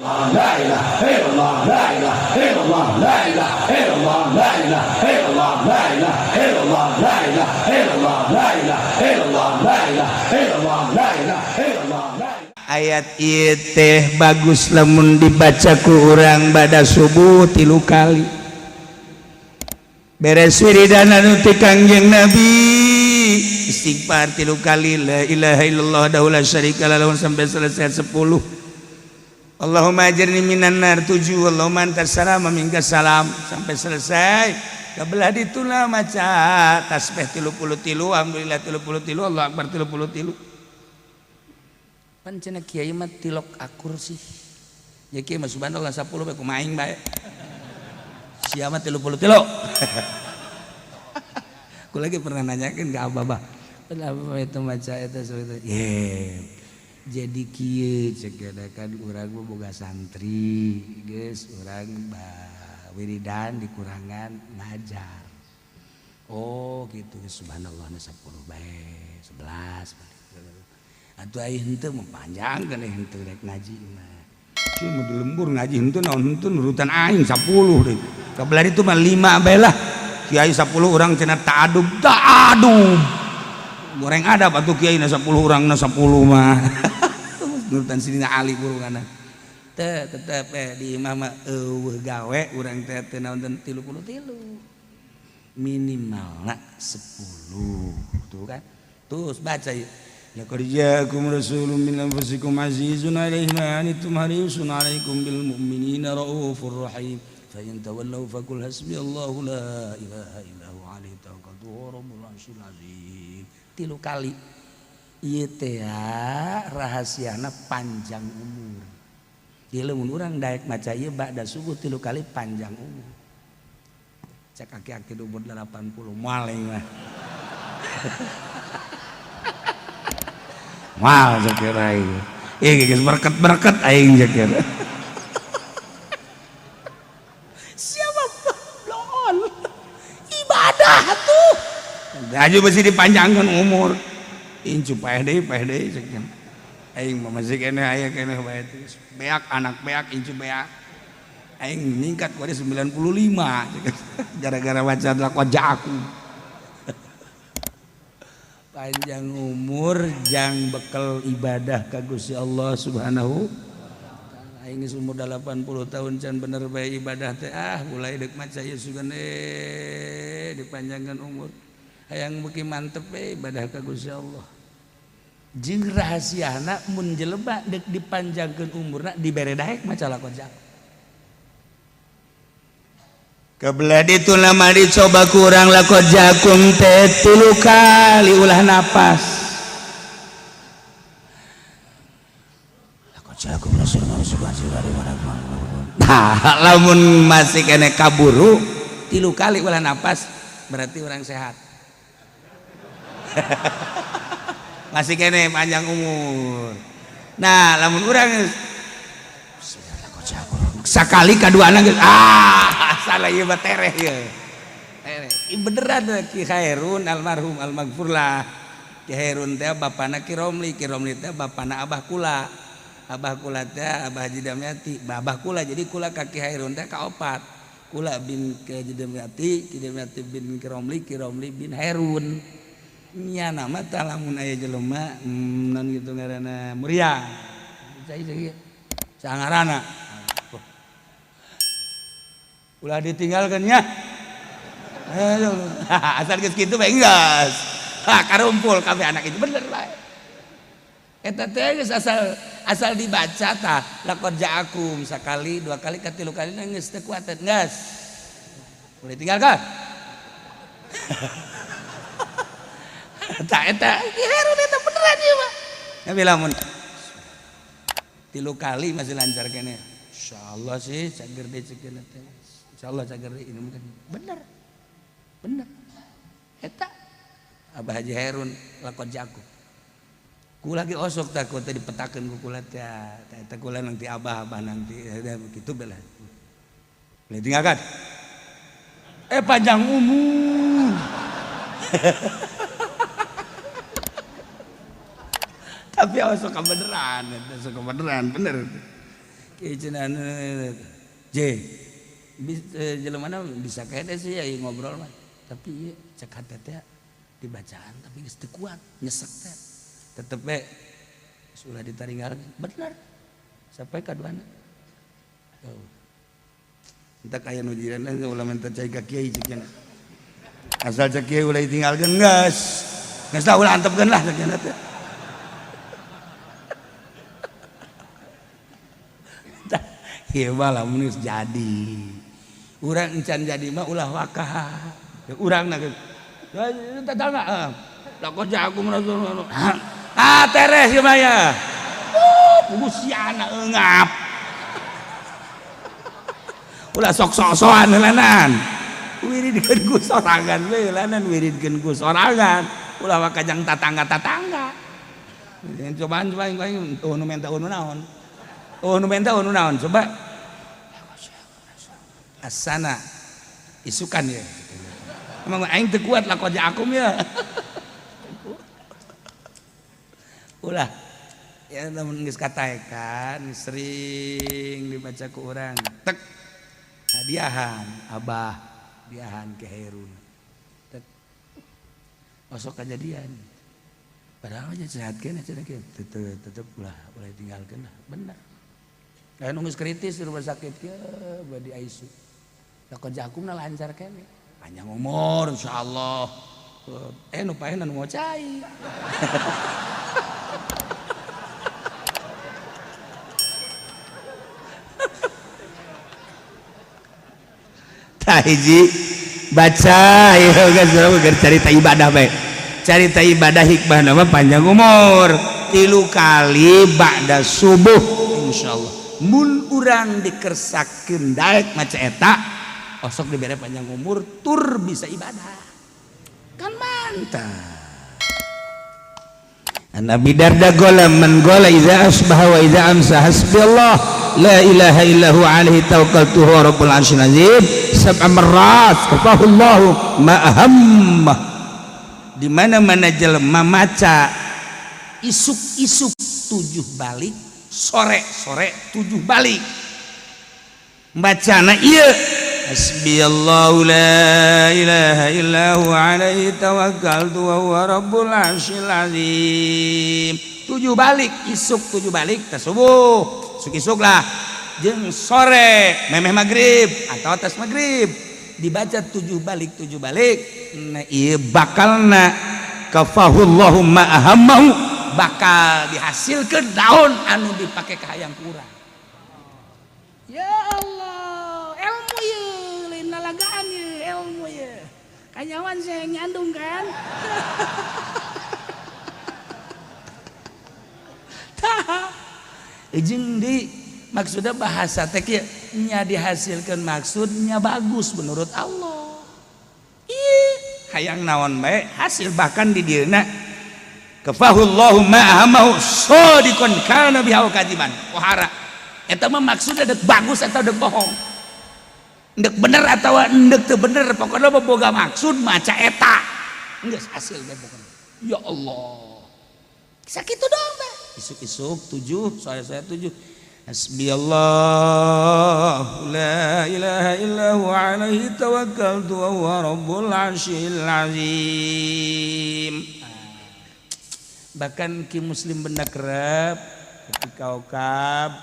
La ilaha illallah, la ilaha illallah, la ilaha illallah, la ilaha illallah, la ilaha illallah, la ilaha illallah, la ilaha illallah, la ilaha illallah, la ilaha illallah. Ayat ieu teh bagus lamun dibaca ku urang bada subuh 3 kali. Beres wiridan anu ti Kangjeng Nabi istighfar 3 kali la ilaha illallah wahdahu la syarika lahu sampai selesai 10. Allahumma ajirni minan nar 7. Allahumma antas salam minkas salam sampai selesai. Kabelah dituna maca tasbih 33, alhamdulillah 33, Allahu akbar 33. Pan cenah kiai mah tilok akur sih. Ya kiai mah subhanallah 10 bae kumaing bae. Sia mah 33. Aku lagi pernah nanyakeun ka Abah. Kenapa itu maca eta seperti jadi kieu cek kan urang mah boga santri geus urang wiridan dikurangan ngajar. Oh gitu subhanallah 10 bae 11 atuh aya henteu mah panjangkeun henteu rek ngaji mah. Cuy mah di lembur ngaji henteu naon henteu nurutan aing 10 deui. Kabelah itu mah 5 bae lah. Kiai 10 urang cenah ta'adub. Goreng ada atuh kiai na 10 urangna 10 mah. Nurutan Sidina Ali burungana. Teu tetep di imah mah eueuh gawe urang teh teu naon 33. Minimalna 10. Tuh kan. Terus baca yuk. Laqad ja'akum rasulun min anfusikum azizun 'alaihi ma 'anittum harisun 'alaikum bil mu'minina raufur rahim. Fa in tawallaw faqul hasbiyallahu la ilaha illa huwa 'alaihi tawakkaltu wa rabbul 'arsyil 'azim. 3 kali. Ieu teh rahasiana panjang umur. Ieu lamun urang daek maca ieu ba'da subuh 3 kali panjang umur. Cek aki-aki umur 80 maling mah. Mal zakir aing. Geus berkat-berkat aing zakir. Siapa lool? Ibadah tuh. Aju mesti dipanjangkan umur. Incu paeh deui zakir. Aing mah masih keneh aya keneh bae teh. Beak anak beak incu beak. Aing ningkat ku 95 gara-gara baca lakon jaku. Panjang umur jang bekal ibadah ka Gusti Allah Subhanahu aing geus umur 80 tahun can bener bae ibadah teh mulai deuk maca ieu sugan dipanjangkan umur hayang beuki mantep ibadah ka Gusti Allah jeung rahasiana mun jelema deuk dipanjangkeun umurna dibere daek maca lakon jak kabelah ditu lama dicoba kurang lakon jakum teh 3 kali ulah napas lakon jakum rasulullah nah lamun masih kena kaburu 3 kali ulah napas berarti orang sehat. Masih kena panjang umur. Nah lamun urang sakali kaduana geus salah ieu mah tereh ieu. Beneran Ki Khairun almarhum almaghfur lah. Ki Khairun teh bapana Ki Romli teh bapana abah kula. Abah kula teh Abah Haji Damyati, abah kula jadi kula ka Ki Khairun teh kaopat. Kula bin Ki Haji Damyati, Ki Damyati bin Ki Romli bin Khairun. Nya nama teh lamun aya jelema naon kitu ngaranna Muria. Cai sangarana. Ulah ditinggalkan ya. Asal geus kitu bae geus. Karumpul kabeh anak itu bener bae. Eta teh geus asal dibaca tah laqad ja'akum sakali 2 kali ka 3 kali geus teu kuat geus. Boleh tinggalkan. Tah eta herun eta beneran ieu mah. Tapi lamun 3 kali masih lancar keneh. Insyaallah sih cager deui cekeun teh. Insyaallah cager ini mungkin bener eta Abah Haji Herun lakon jaku kula lagi osok takut tadi dipetakeun ku kula teh eta kula nanti abah nanti kitu belah boleh tinggalkan panjang umur tapi osok beneran bener Kieu cenah J jelema bisa kene sih ya ngobrol mah tapi ieu cek hate teh dibacaan tapi geus teu kuat nyesek teh tetep we sudah ditaringgal bener sampai kaduana entah kaya nu jiranna ulah minta cai ka kiai ceuk asal cek kiai ulah ditinggalkeun geus lah ulah antepkeun lah ceuk teh ieu mah lamun geus jadi urang encan jadi mah ulah wakah urangna geus tetangga lakon jagung teres ieu mah ya pugusiana eungap ulah sok-sokan heulanan wiridkeun ku sorangan we heulanan wiridkeun ku sorangan ulah wakajang tatangga-tatangga cobaan nu menta nu naon nu menta nu naon coba asana isukan ya emang aing teu kuat lah koja akum ya ulah ya namun geus kataekan sering dibaca ku urang tek hadiahan abah hadiahan ke Herun tek osok kejadian padahal aja sehatkeun cenah kieu tetep ulah tinggalkeun lah bener aya nu geus kritis di rumah sakit kieu badi ICU da koja akumna lancar kene panjang umur insyaallah nu paehan nu ngocai hiji baca ya guys cerita ibadah baik cerita ibadah hikmah nama panjang umur 3 kali ba'da subuh insyaallah mun urang dikersakeun daek maca eta osok dibere panjang umur tur bisa ibadah kan mantap Nabi Darda gola man gola idza asbaha wa idza amsa hasbiyallah la ilaha illahu alaihi tawakkaltu huwa rabbul arsyil azim sab'a marrat kafahullahu ma ahamma di mana-mana jelema maca isuk-isuk 7 balik sore-sore 7 balik bacana ieu hasbiyallahu la ilaha illahu alaihi tawakkaltu wa huwa rabbul arsyil azim 7 balik isuk 7 balik teh subuh isuk lah jeung sore memeh maghrib atau atas maghrib dibaca 7 balik nah ieu bakalna kafahullahu ma ahammahu bakal dihasilkeun daun anu dipake ka hayang kurang ya Allah ilmu ye lain nalagaan ye ilmu ye kanyawan saya nyandung kan jeung di maksudnya bahasa teh kieu nya dihasilkeun maksudnya bagus menurut Allah hayang naon bae hasil bahkan di dieuna kafahullahu ma ahamahu shadiqan kana biha kadiban pohara eta mah maksudna deuk bagus atau deuk bohong deuk bener atau deuk teu bener pokona boga maksud maca eta geus hasil bae pokona ya Allah sakitu doang teh isuk-isuk 7 sore-sore 7 hasbiyallah la ilaha illahu alaihi tawakkaltu wa huwa rabbul arsyil azim bahkan ki muslim benda kerep ki kaukab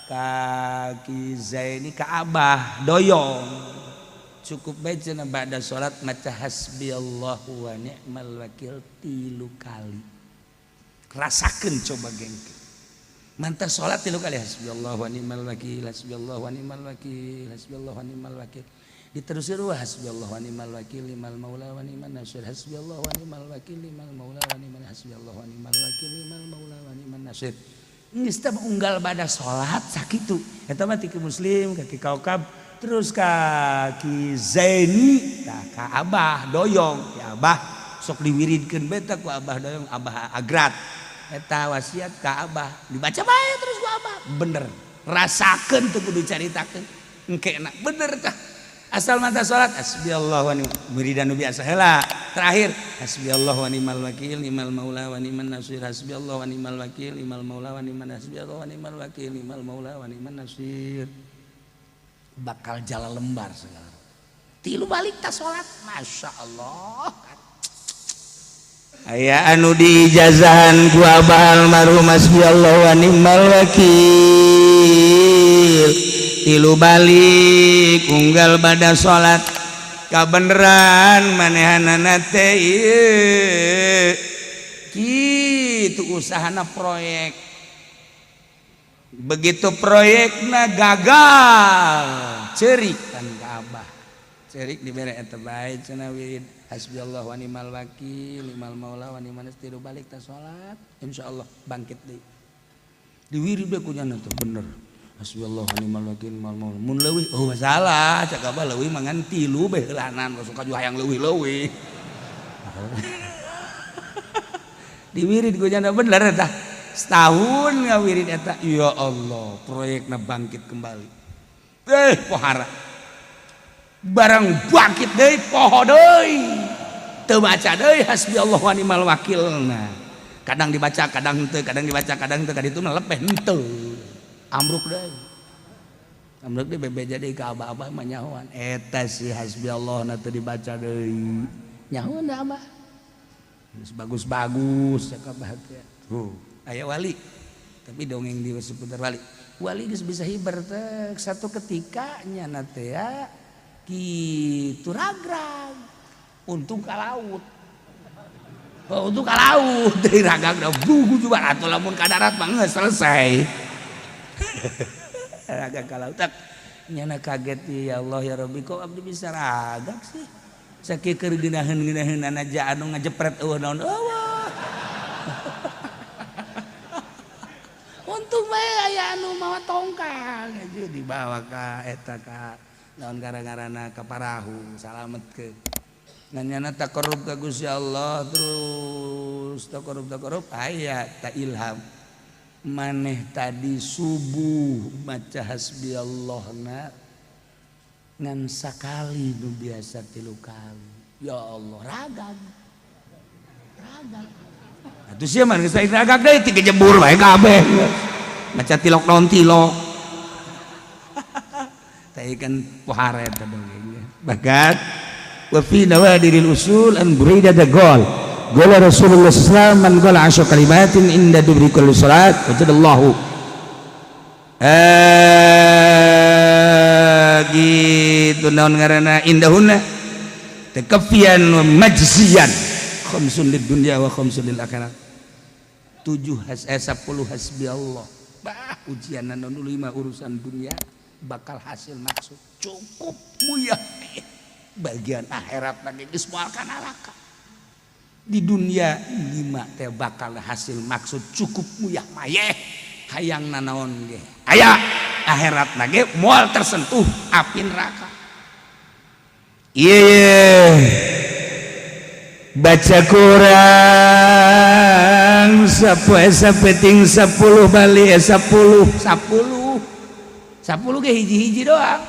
kaki zaini ka abah doyong cukup baca ba'da salat maca hasbiyallahu wa ni'mal wakil 3 kali rasakeun coba gengkeun mantap salat 3 kali hasbiyallahu wa ni'mal wakil hasbiyallahu wa ni'mal wakil hasbiyallahu wa ni'mal wakil diteruskeun wa hasbiyallahu wa ni'mal wakil limal maula wa ni'man nasir hasbiyallahu wa ni'mal wakil limal maula wa ni'man hasbiyallahu wa ni'mal wakil limal maula wa ni'man nasir geus teh unggal bada salat sakitu eta mah ti muslim kaki kaukab terus kaki zaini tah ka abah doyong ya abah sok diwiridkeun beta ku abah doyong abah agrat eta wasiat ka abah dibaca bae terus ku abah bener rasakeun teu kudu caritakeun engke bener tah asal mata salat hasbiyallahu wa ni'mal wiridan nu biasa heula terakhir hasbiyallah wa ni'mal wakil ni'mal maula wa ni'man nasir hasbiyallah wa ni'mal wakil ni'mal maula wa ni'man hasbiyallah wa ni'mal wakil ni'mal maula wa ni'man nasir bakal jala lembar sekarang 3 balik tas salat Masya Allah aya anu diijazahan ku Abah almarhum hasbiyallah wa ni'mal wakil 3 balik unggal bada salat kabeneran manehanana teh kitu usahana proyek begitu proyekna gagal cerik kan ka Abah cerik dibere eta bae cenah wirid hasbiyallah wa ni'mal wakil ni'mal maula wa ni'man nasir balik ta salat insyaallah bangkit deui diwirid bae ku nya teh bener hasbiyallah wa ni'mal wakil ni'mal maula mun leuwih oh masalah cak Abah leuwih mangan 3 bae heulanan suka ju hayang leuwih-leuwih diwirid ku nya bener eta setahun ngawirid eta ya Allah proyekna bangkit kembali pohara barang bangkit deui poho deui teu maca deui hasbiyallah wa ni'mal wakil nah kadang dibaca kadang henteu kadang dibaca kadang henteu kaditu mah lepeh henteu ambruk deui bebeja deui ka Abah mah nyahoan eta si hasbiyallah na teu dibaca deui nyahoan da Abah geus bagus-bagus cak Abah teh aya wali tapi dongeng di seputar wali geus bisa hibar teh satu ketika nyana teh kitu ragrag untung ka laut untung ka laut dari ragrag da bugu juga atuh lamun ka darat mah geus selesai ragrag ka laut tak nyana kaget ya Allah ya Rabbi kok abdi bisa ragrag sih sakieu keur geunaheun-geunaheunana ja anu ngajepret eueuh naon eueuh untung bae aya anu mawa tongkang aja dibawa ka eta ka naon gara-garana ka Parahu salametkeun ngan nyana taqarrub ka Gusti Allah terus taqarrub aya ta ilham maneh tadi subuh maca hasbiyallahna ngan sakali nu biasa 3 kali ya Allah ragag atuh sia mah geus ragag deui ti kejebur wae kabeh maca tilok naon tilok teh kan pohara eta dongeng bagat wa fi nawadiril usul an burida da gol qala Rasulullah sallallahu alaihi wasallam man qala 10 kalimatin inda dubri kulli salat wajadallahu gitu naon ngaranna indahuna takafian wa majziyan khamsun lid dunya wa khamsun lil akhirat 10 hasbiyallah bah ujian naon 5 urusan dunia bakal hasil maksud cukup muyah bagian akhirat lagi geus moal ka neraka di dunia 5 teh bakal hasil maksud cukup muyah mayeh hayang nanaon ge aya akhirat lagi moal tersentuh api neraka iya baca Quran sapoe sapeting 10 bali 10 ge hiji-hiji doang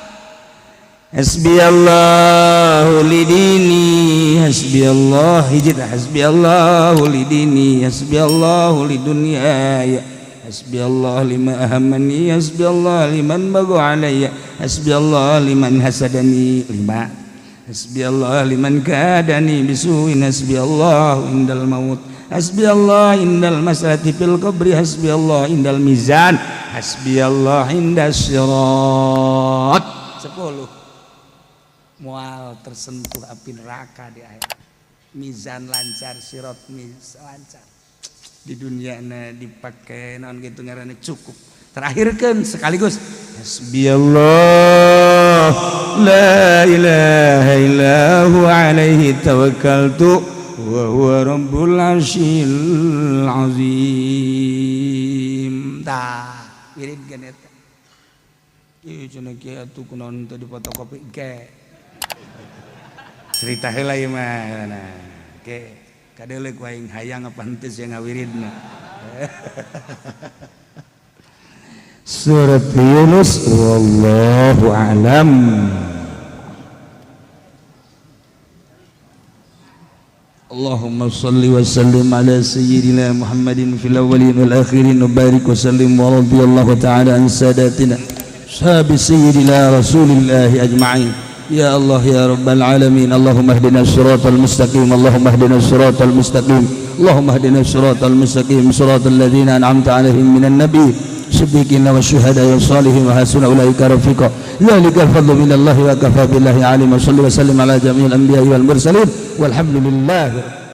hasbiyallahu lidini hasbiyallah hiji hasbiyallahu lidini hasbiyallahu lidunya hasbiyallah lima ahamani hasbiyallah liman bagu alayya hasbiyallah liman hasadani 5 hasbiyallah liman kadani bisuin hasbiyallah indal maut hasbiyallah indal masalati fil qabri hasbiyallah indal mizan hasbiyallah indas sirat 10 mual tersentuh api neraka di akhir mizan lancar sirat lancar di dunia dipakai naon gitu ngaranna cukup terakhirkeun sekaligus hasbiyallah la ilaha illahu alaihi tawakkaltu wa huwa rabbul arsyil azim tah wirid kan eta ieu cenah kieu atuh kunaon teh difotokopi ge cerita heula ieu mah nah ge kadeuleu ku aing hayang apa henteu sia ngawiridna Surat Yunus wallahu a'lam. Allahumma salli wa sallim ala sayyidina Muhammadin fil awwalin wal akhirin wa barik wa sallim wa radiyallahu ta'ala an sadatina sahabi sayyidina rasulillah ajma'in. Ya Allah ya rabbal alamin, Allahumma hdina siratal mustaqim, Allahumma hdina siratal mustaqim, Allahumma hdina siratal mustaqim, siratal ladzina an'amta 'alaihim minan nabiy siddiqina wasyuhada'i wassalihin wa hasuna ulaika rafiqa. Dzalikal fadlu minallahi wa kafa billahi 'alima. Shalli wa sallim ala jami'il anbiya'i wal mursalin walhamdulillah.